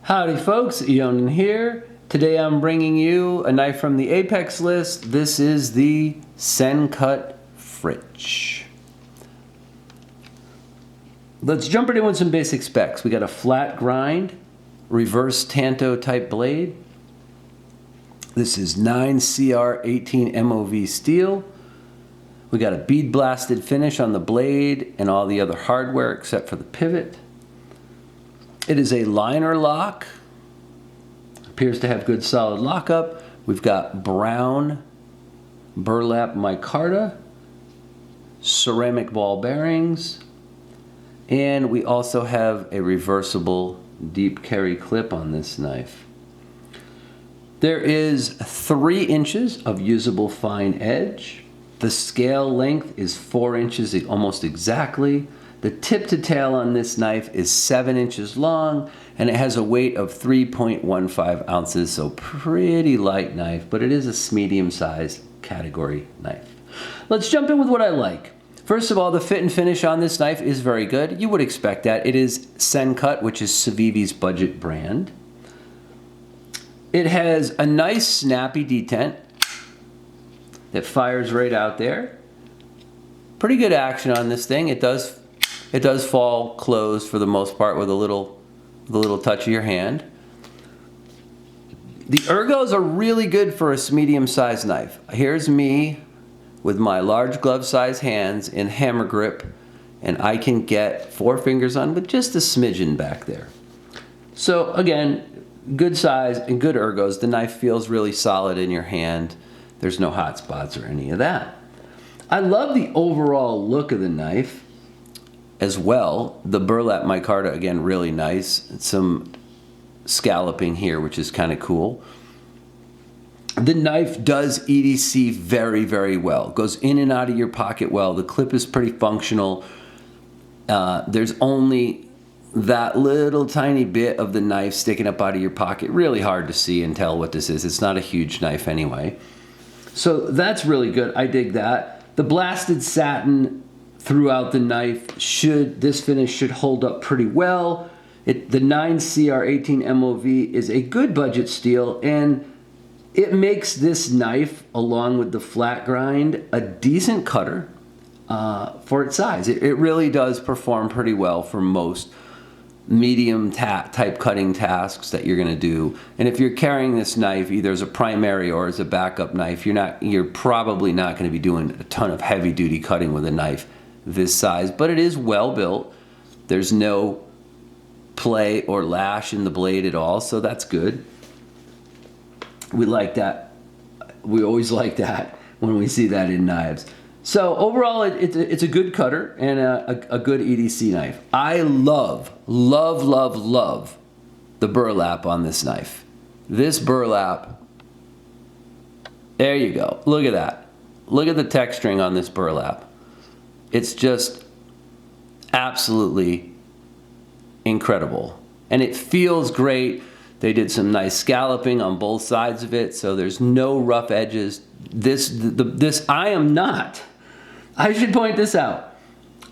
Howdy folks, Eonin here. Today I'm bringing you a knife from the Apex list. This is the SENCUT Fritch. Let's jump right in with some basic specs. We got a flat grind, reverse tanto type blade. This is 9CR18 MOV steel. We got a bead blasted finish on the blade and all the other hardware except for the pivot. It is a liner lock. Appears to have good solid lockup. We've got brown burlap micarta, ceramic ball bearings, and we also have a reversible deep carry clip on this knife. There is 3 inches of usable fine edge. The scale length is 4 inches almost exactly. The tip to tail on this knife is 7 inches long, and it has a weight of 3.15 ounces, so pretty light knife, but it is a medium-sized category knife. Let's jump in with what I like. First of all, the fit and finish on this knife is very good. You would expect that. It is SENCUT, which is Civivi's budget brand. It has a nice snappy detent that fires right out there. Pretty good action on this thing. It does fall closed for the most part with a little touch of your hand. The ergos are really good for a medium-sized knife. Here's me with my large glove-sized hands in hammer grip, and I can get 4 fingers on with just a smidgen back there. So again, good size and good ergos. The knife feels really solid in your hand. There's no hot spots or any of that. I love the overall look of the knife as well. The burlap micarta, again, really nice. Some scalloping here, which is kind of cool. The knife does EDC very, very well. Goes in and out of your pocket well. The clip is pretty functional. There's only that little tiny bit of the knife sticking up out of your pocket. Really hard to see and tell what this is. It's not a huge knife anyway. So that's really good. I dig that. The blasted satin throughout the knife this finish should hold up pretty well. The 9CR18 MOV is a good budget steel, and it makes this knife, along with the flat grind, a decent cutter for its size. It really does perform pretty well for most medium type cutting tasks that you're going to do. And if you're carrying this knife either as a primary or as a backup knife, you're probably not going to be doing a ton of heavy duty cutting with a knife this size, but it is well built. There's no play or lash in the blade at all, so that's good. We like that. We always like that when we see that in knives. So overall, it's a good cutter and a good EDC knife. I love, love, love, love the burlap on this knife. This burlap, there you go. Look at that. Look at the texturing on this burlap. It's just absolutely incredible. And it feels great. They did some nice scalloping on both sides of it, so there's no rough edges. I should point this out.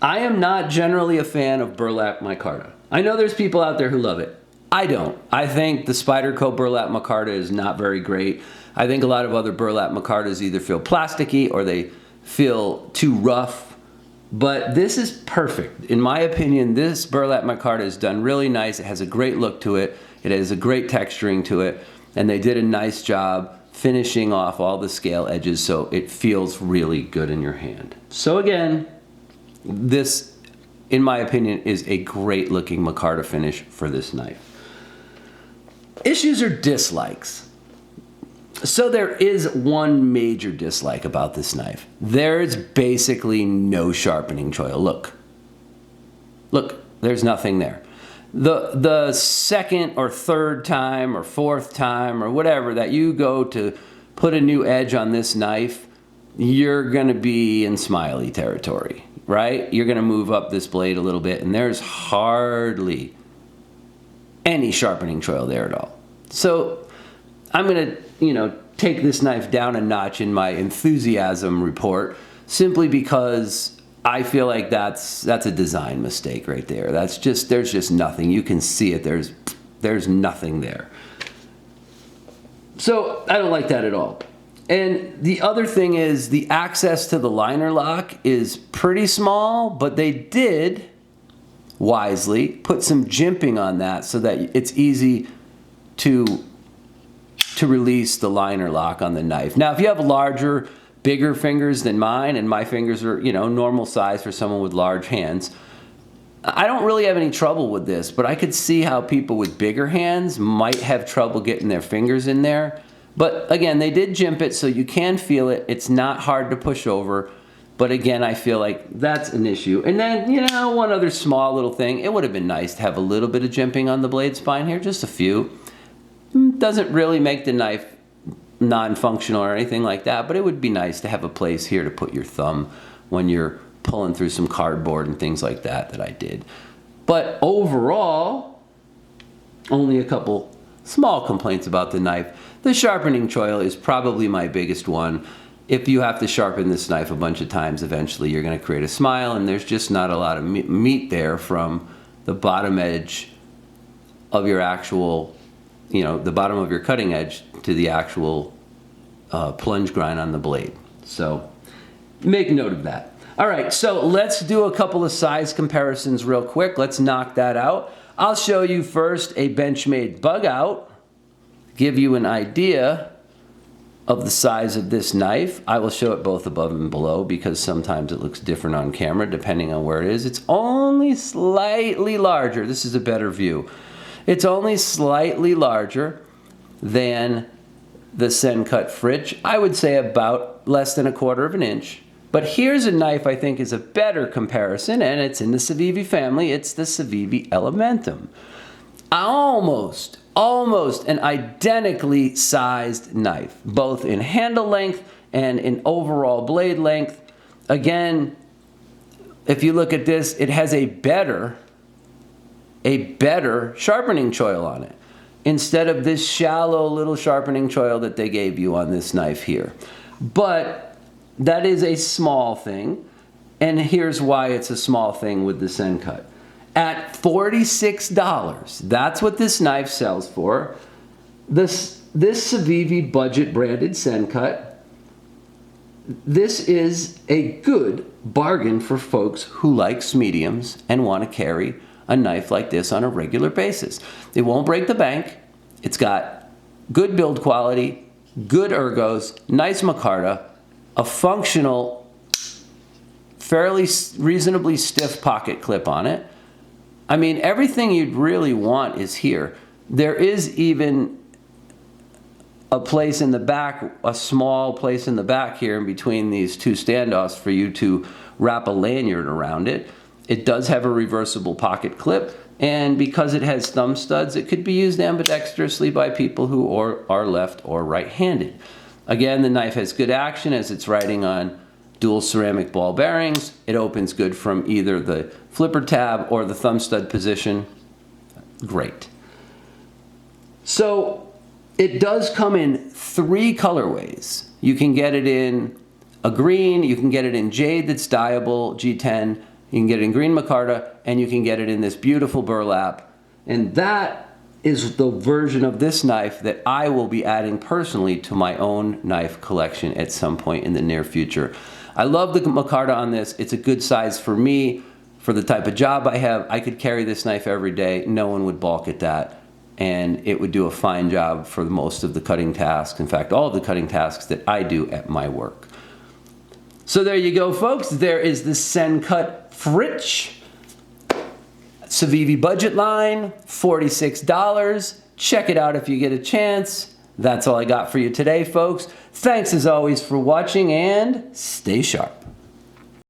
I am not generally a fan of burlap micarta. I know there's people out there who love it. I don't. I think the Spyderco burlap micarta is not very great. I think a lot of other burlap micartas either feel plasticky or they feel too rough. But this is perfect. In my opinion, this burlap micarta is done really nice. It has a great look to it. It has a great texturing to it. And they did a nice job finishing off all the scale edges so it feels really good in your hand. So again, this, in my opinion, is a great looking micarta finish for this knife. Issues or dislikes. So there is one major dislike about this knife. There's basically no sharpening choil. Look, there's nothing there. The second or third time or fourth time or whatever that you go to put a new edge on this knife, you're gonna be in smiley territory, right? You're gonna move up this blade a little bit and there's hardly any sharpening choil there at all. So I'm gonna, take this knife down a notch in my enthusiasm report simply because I feel like that's a design mistake right there. There's just nothing. You can see it. There's There's nothing there. So I don't like that at all. And the other thing is the access to the liner lock is pretty small, but they did wisely put some jimping on that so that it's easy to release the liner lock on the knife. Now, if you have larger, bigger fingers than mine, and my fingers are, you know, normal size for someone with large hands, I don't really have any trouble with this, but I could see how people with bigger hands might have trouble getting their fingers in there. But again, they did jimp it so you can feel it. It's not hard to push over. But again, I feel like that's an issue. And then, you know, one other small little thing. It would have been nice to have a little bit of jimping on the blade spine here, just a few. Doesn't really make the knife non-functional or anything like that, but it would be nice to have a place here to put your thumb when you're pulling through some cardboard and things like that I did. But overall, only a couple small complaints about the knife. The sharpening choil is probably my biggest one. If you have to sharpen this knife a bunch of times, eventually you're going to create a smile, and there's just not a lot of meat there from the bottom edge of your actual, you know, the bottom of your cutting edge to the actual plunge grind on the blade. So make note of that. All right, so let's do a couple of size comparisons real quick. Let's knock that out. I'll show you first a Benchmade bug out, give you an idea of the size of this knife. I will show it both above and below because sometimes it looks different on camera depending on where it is. It's only slightly larger. This is a better view. It's only slightly larger than the SENCUT Fritch. I would say about less than 1/4 of an inch. But here's a knife I think is a better comparison, and it's in the Civivi family. It's the Civivi Elementum. Almost an identically sized knife, both in handle length and in overall blade length. Again, if you look at this, it has a better sharpening choil on it, instead of this shallow little sharpening choil that they gave you on this knife here. But that is a small thing, and here's why it's a small thing with the SENCUT. At $46, that's what this knife sells for. This Civivi budget branded SENCUT, this is a good bargain for folks who likes mediums and want to carry a knife like this on a regular basis. It won't break the bank. It's got good build quality, good ergos, nice micarta, a functional, fairly reasonably stiff pocket clip on it. I mean, everything you'd really want is here. There is even a place in the back, a small place in the back here in between these two standoffs for you to wrap a lanyard around it. It does have a reversible pocket clip, and because it has thumb studs, it could be used ambidextrously by people who are left or right-handed. Again, the knife has good action as it's riding on dual ceramic ball bearings. It opens good from either the flipper tab or the thumb stud position. Great. So it does come in 3 colorways. You can get it in a green, you can get it in jade that's dyeable, G10, you can get it in green micarta, and you can get it in this beautiful burlap. And that is the version of this knife that I will be adding personally to my own knife collection at some point in the near future. I love the micarta on this. It's a good size for me, for the type of job I have. I could carry this knife every day. No one would balk at that. And it would do a fine job for most of the cutting tasks. In fact, all of the cutting tasks that I do at my work. So there you go, folks. There is the SENCUT Fritch Civivi budget line, $46. Check it out if you get a chance. That's all I got for you today, folks. Thanks as always for watching, and stay sharp.